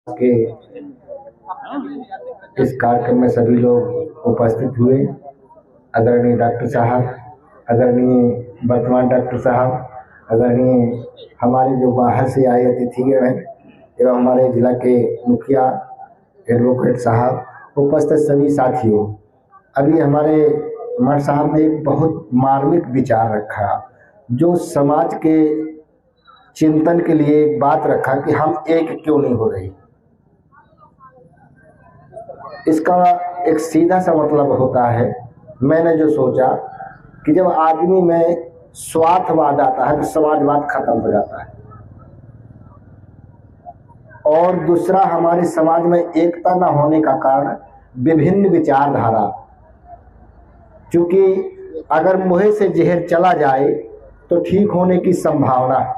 के इस कार्यक्रम में सभी लोग उपस्थित हुए। आदरणीय डॉक्टर साहब, आदरणीय वर्तमान डॉक्टर साहब, आदरणीय हमारे जो बाहर से आए अतिथिगण हैं एवं हमारे जिला के मुखिया एडवोकेट साहब, उपस्थित सभी साथियों। अभी हमारे मठ साहब ने एक बहुत मार्मिक विचार रखा जो समाज के चिंतन के लिए एक बात रखा कि हम एक क्यों नहीं हो रही। इसका एक सीधा सा मतलब होता है, मैंने जो सोचा कि जब आदमी में स्वार्थवाद आता है तो समाजवाद खत्म हो जाता है। और दूसरा, हमारे समाज में एकता न होने का कारण विभिन्न विचारधारा, क्योंकि अगर मुंह से जहर चला जाए तो ठीक होने की संभावना है,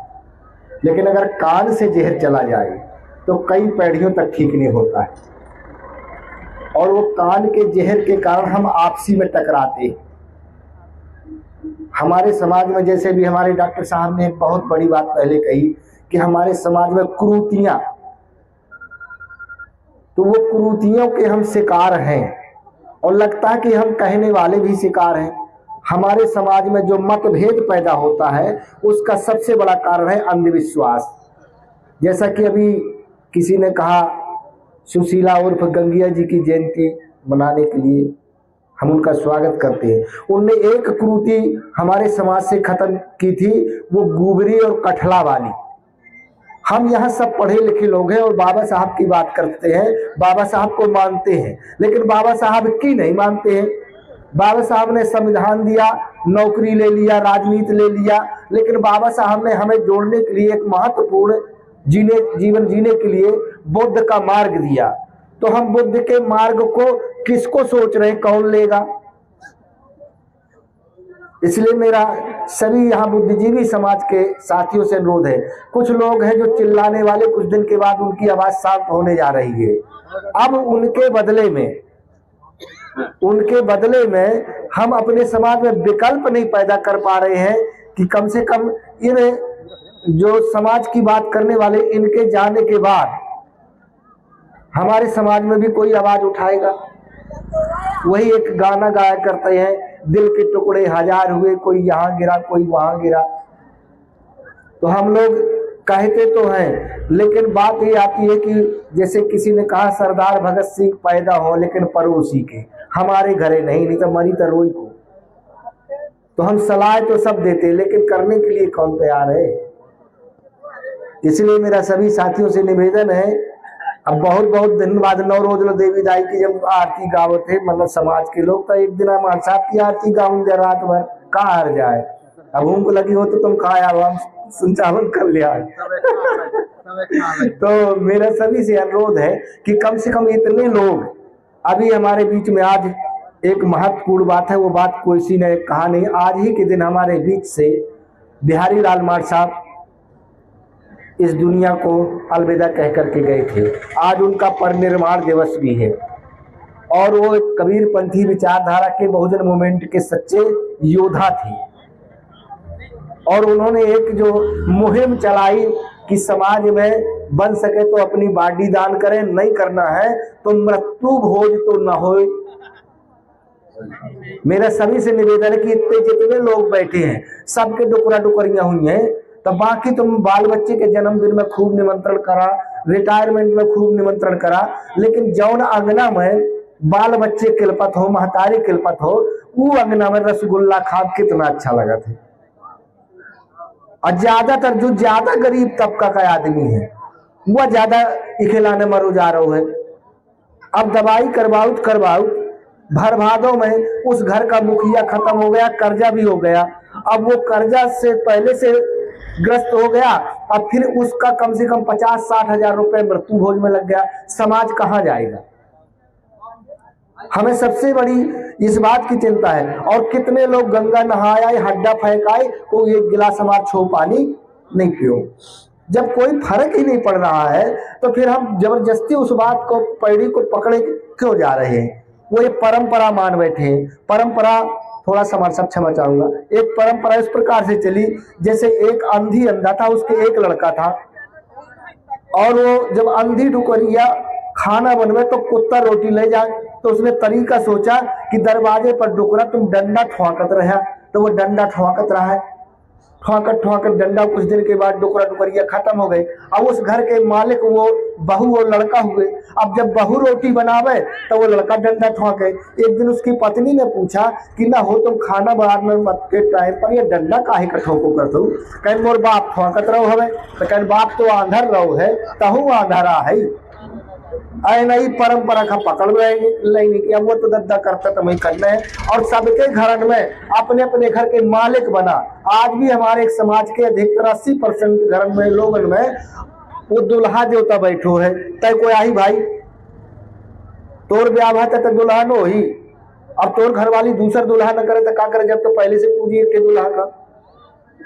लेकिन अगर कान से जहर चला जाए तो कई पीढ़ियों तक ठीक नहीं होता है। और वो कान के जहर के कारण हम आपसी में टकराते हैं। हमारे समाज में, जैसे भी हमारे डॉक्टर साहब ने एक बहुत बड़ी बात पहले कही कि हमारे समाज में कुरीतियां, तो वो कुरीतियों के हम शिकार हैं और लगता है कि हम कहने वाले भी शिकार हैं। हमारे समाज में जो मतभेद पैदा होता है उसका सबसे बड़ा कारण है अंधविश्वास। जैसा कि अभी किसी ने कहा, सुशीला उर्फ गंगिया जी की जयंती मनाने के लिए हम उनका स्वागत करते हैं। उनने एक कुरीति हमारे समाज से खत्म की थी, वो गुबरी और कठला वाली। हम यहाँ सब पढ़े लिखे लोग हैं और बाबा साहब की बात करते हैं, बाबा साहब को मानते हैं, लेकिन बाबा साहब की नहीं मानते हैं। बाबा साहब ने संविधान दिया, नौकरी ले लिया, राजनीति ले लिया, लेकिन बाबा साहब ने हमें जोड़ने के लिए एक महत्वपूर्ण जीवन जीने के लिए बुद्ध का मार्ग दिया। तो हम बुद्ध के मार्ग को किसको सोच रहे हैं, कौन लेगा? इसलिए मेरा सभी यहाँ बुद्धिजीवी समाज के साथियों से अनुरोध है, कुछ लोग हैं जो चिल्लाने वाले, कुछ दिन के बाद उनकी आवाज शांत होने जा रही है। अब उनके बदले में हम अपने समाज में विकल्प नहीं पैदा कर पा रहे हैं कि कम से कम इन जो समाज की बात करने वाले, इनके जाने के बाद हमारे समाज में भी कोई आवाज उठाएगा। वही एक गाना गाया करते हैं, दिल के टुकड़े हजार हुए, कोई यहाँ गिरा कोई वहां गिरा। तो हम लोग कहते तो हैं, लेकिन बात ये आती है कि जैसे किसी ने कहा सरदार भगत सिंह पैदा हो लेकिन पड़ोसी के, हमारे घरे नहीं तो मरी तो रोई को। तो हम सलाह तो सब देते, लेकिन करने के लिए कौन तैयार है? इसलिए मेरा सभी साथियों से निवेदन है, अब बहुत दिन बाद 9 रोज देवी दाई की जब आरती गावत है, मतलब समाज के लोग, तो एक दिन हम साहब की आरती गाऊंगे रात भर, कहाँ हार जाए। अब उनको लगी हो तो तुम खाया हम संचालन कर लिया। तो मेरा सभी से अनुरोध है कि कम से कम इतने लोग अभी हमारे बीच में। आज एक महत्वपूर्ण बात है, वो बात किसी ने कहा नहीं, आज ही के दिन हमारे बीच से बिहारी लाल मार साहब इस दुनिया को अलविदा कह करके गए थे। आज उनका परिनिर्वाण दिवस भी है और वो एक कबीरपंथी विचारधारा के बहुजन मूवमेंट के सच्चे योद्धा थे। और उन्होंने एक जो मुहिम चलाई कि समाज में बन सके तो अपनी बॉडी दान करें, नहीं करना है तो मृत्यु भोज तो न हो। मेरा सभी से निवेदन है कि इतने जितने लोग बैठे हैं सबके डुकरा डुकरियां हुई हैं, तो बाकी तुम बाल बच्चे के जन्मदिन में खूब निमंत्रण करा, रिटायरमेंट में खूब निमंत्रण करा, लेकिन जौन अंगना में बाल बच्चे किलपत हो, महतारी किलपत हो, वो अंगना में रसगुल्ला खाब कितना अच्छा लगा था। और ज्यादातर जो ज्यादा गरीब तबका का आदमी है वह ज्यादा खिलाने मरो जा रहा है। अब दवाई करवाउत भर भादों में उस घर का मुखिया खत्म हो गया, कर्जा भी हो गया। अब वो कर्जा से पहले से ग्रस्त हो गया, अब फिर उसका कम से कम 50-60 हजार रुपए मृत्यु भोज में लग गया। समाज कहां जाएगा? हमें सबसे बड़ी इस बात की चिंता है। और कितने लोग गंगा नहाए, हड्डा फेंकाए, को एक गिलास हमार छो पानी नहीं पियो। जब कोई फर्क ही नहीं पड़ रहा है तो फिर हम जबरदस्ती उस बात को, पैड़ी को पकड़े क्यों जा रहे हैं? वो एक परंपरा मान बैठे हैं। परंपरा, थोड़ा सा सब क्षमा चाहूंगा, एक परंपरा इस प्रकार से चली जैसे एक अंधी अंधा था, उसके एक लड़का था और वो जब अंधी डुकरिया खाना बनवे तो कुत्ता रोटी ले जाए, तो उसने तरीका सोचा कि दरवाजे पर डुकरा तुम डंडा ठोंकत रहा, तो वो डंडा ठोंकत रहा है, ठोंकत ठोंकत डंडा, कुछ दिन के बाद डुकरा डुकरिया खत्म हो गए। अब उस घर के मालिक वो बहू और लड़का हुए। अब जब बहू रोटी बनावे तो वो लड़का डंडा ठोंके। एक दिन उसकी पत्नी ने पूछा कि ना हो तुम खाना बनाने मत के टाइम पर ये डंडा काहे का ठोको कर दो? कहीं मोर बाप ठोंकत रहो हवे, तो कहीं बाप तो आंधर रहो है, तहु आंधरा है। अरे नहीं परंपरा का पकड़ लेंगे कि अब वो तो दद्दा करता तो वही करना है। और सबके घर में अपने अपने घर के मालिक बना। आज भी हमारे एक समाज के अधिकतर 80% घर में लोगन में वो दुल्हा देवता बैठो है। तय कोई आई भाई तोर ब्याह है तो दुल्हा नो ही, अब तोर घर वाली दूसरा दुल्हा न करे तो क्या करे, जब तो पहले से पूछिए के दुल्हा का।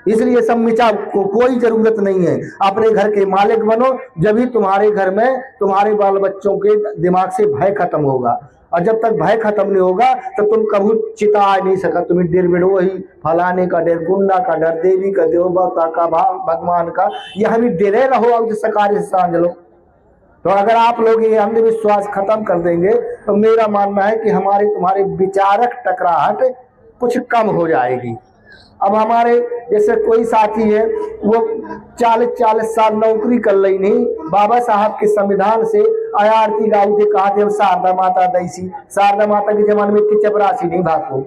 इसलिए सब मिचा को कोई जरूरत नहीं है, अपने घर के मालिक बनो, जब ही तुम्हारे घर में तुम्हारे बाल बच्चों के दिमाग से भय खत्म होगा। और जब तक भय खत्म नहीं होगा तो तुम कभी चिता आ नहीं सका। तुम्हें डर बिड़ो ही फलाने का डर, गुंडा का डर, देवी का, देवता का, भगवान का, ये हमें डरे रहो अब सरकारी सांझ लो। तो अगर आप लोग ये अंधविश्वास खत्म कर देंगे तो मेरा मानना है कि हमारे तुम्हारे विचारक टकराहट कुछ कम हो जाएगी। अब हमारे जैसे कोई साथी है वो 40 साल नौकरी कर ली नहीं, बाबा साहब के संविधान से आयारती गाऊ थे, कहा थे शारदा माता दैसी, शारदा माता के जमाने में इतनी चपरासी नहीं भागो।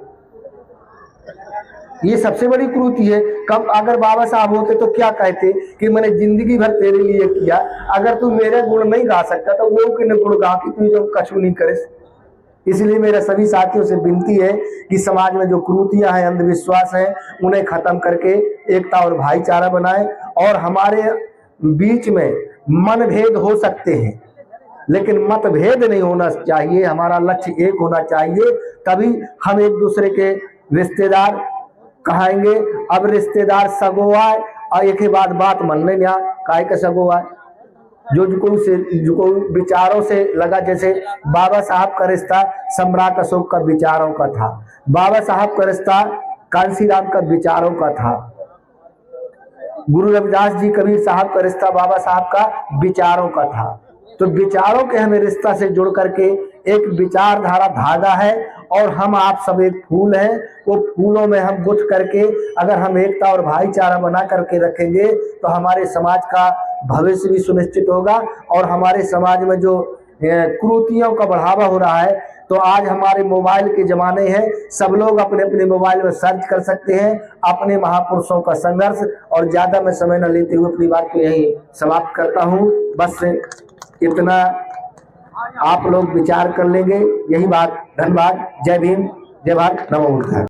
ये सबसे बड़ी क्रूरती है। कब अगर बाबा साहब होते तो क्या कहते कि मैंने जिंदगी भर तेरे लिए किया, अगर तू मेरे गुण नहीं गा सकता तो वो के गुण गा कि तू जो कछु नहीं करे। इसलिए मेरे सभी साथियों से विनती है कि समाज में जो कुरीतियां हैं, अंधविश्वास है, उन्हें खत्म करके एकता और भाईचारा बनाएं। और हमारे बीच में मनभेद हो सकते हैं लेकिन मतभेद नहीं होना चाहिए। हमारा लक्ष्य एक होना चाहिए, तभी हम एक दूसरे के रिश्तेदार कहेंगे। अब रिश्तेदार सगोआ और एक ही बात मनने ना काय का सगोआ जो विचारों से लगा। जैसे बाबा साहब का रिश्ता सम्राट अशोक का विचारों का था, बाबा साहब का रिश्ता कांसीराम का विचारों का था, गुरु रविदास जी कबीर साहब का रिश्ता बाबा साहब का विचारों का था। तो विचारों के हमें रिश्ता से जुड़ करके एक विचारधारा धागा है और हम आप सब एक फूल हैं। वो फूलों में हम गुथ करके अगर हम एकता और भाईचारा बना करके रखेंगे तो हमारे समाज का भविष्य भी सुनिश्चित होगा। और हमारे समाज में जो कुरीतियों का बढ़ावा हो रहा है, तो आज हमारे मोबाइल के जमाने हैं, सब लोग अपने अपने मोबाइल में सर्च कर सकते हैं अपने महापुरुषों का संघर्ष। और ज्यादा मैं समय न लेते हुए अपनी बात को यही समाप्त करता हूँ। बस इतना आप लोग विचार कर लेंगे, यही बात। धन्यवाद। जय भीम, जय भारत, नमो बुद्धाय।